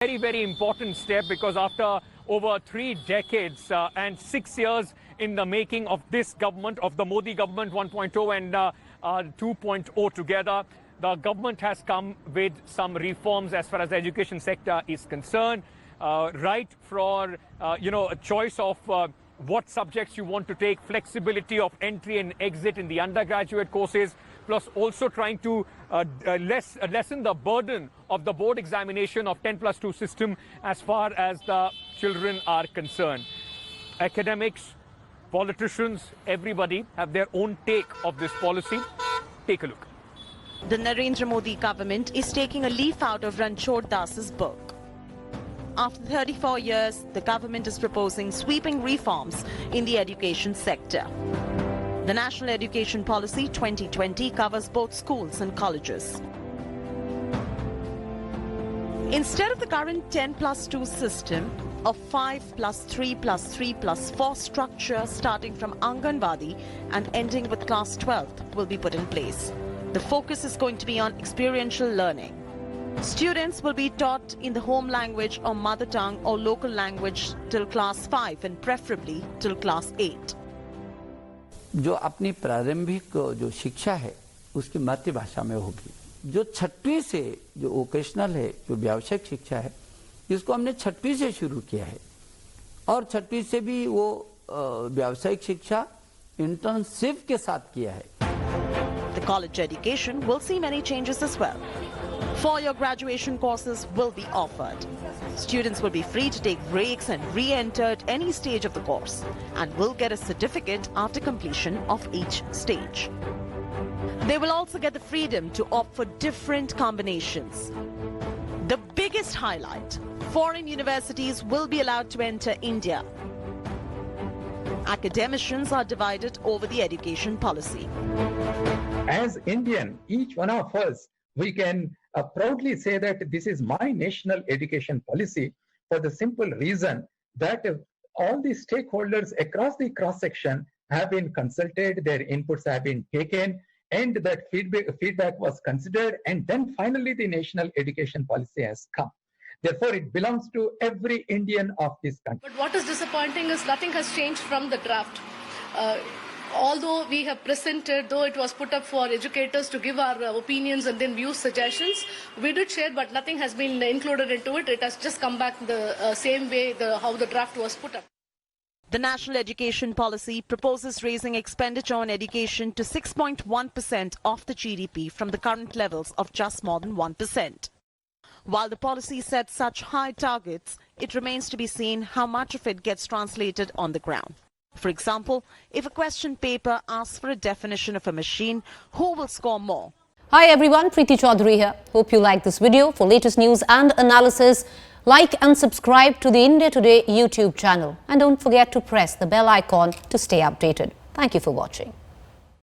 Very, very important step, because after over 3 decades and 6 years in the making of this government, of the Modi government 1.0 and 2.0 together, the government has come with some reforms as far as the education sector is concerned. Right for, a choice of what subjects you want to take, flexibility of entry and exit in the undergraduate courses, plus also trying to lessen the burden of the board examination of 10+2 system as far as the children are concerned. Academics, politicians, everybody have their own take of this policy. Take a look. The Narendra Modi government is taking a leaf out of Ranchod Das's book. After 34 years, the government is proposing sweeping reforms in the education sector. The National Education Policy 2020 covers both schools and colleges. Instead of the current 10+2 system of 5+3+3+4 structure starting from Anganwadi and ending with class 12th will be put in place. The focus is going to be on experiential learning. Students will be taught in the home language or mother tongue or local language till class 5 and preferably till class 8. जो अपनी प्रारंभिक जो शिक्षा है उसकी मातृभाषा में होगी। जो 6वीं से जो वोकेशनल है, जो व्यावसायिक शिक्षा है, इसको हमने 6वीं से शुरू किया है और 6वीं से भी वो व्यावसायिक शिक्षा इंटर्नशिप के साथ किया है। The college education will see many changes as well. 4-year graduation courses will be offered. Students will be free to take breaks and re-enter at any stage of the course and will get a certificate after completion of each stage. They will also get the freedom to opt for different combinations. The biggest highlight, foreign universities will be allowed to enter India. Academicians are divided over the education policy. As Indian, each one of us, we can proudly say that this is my national education policy, for the simple reason that all the stakeholders across the cross-section have been consulted, their inputs have been taken, and that feedback was considered, and then finally the national education policy has come. Therefore, it belongs to every Indian of this country. But what is disappointing is nothing has changed from the draft. Although we have presented, though it was put up for educators to give our opinions and then view suggestions, we did share, but nothing has been included into it. It has just come back the same way how the draft was put up. The National Education Policy proposes raising expenditure on education to 6.1% of the GDP from the current levels of just more than 1%. While the policy sets such high targets, it remains to be seen how much of it gets translated on the ground. For example, if a question paper asks for a definition of a machine, who will score more? Hi everyone, Preeti Chaudhary here. Hope you like this video. For latest news and analysis, like and subscribe to the India Today YouTube channel. And don't forget to press the bell icon to stay updated. Thank you for watching.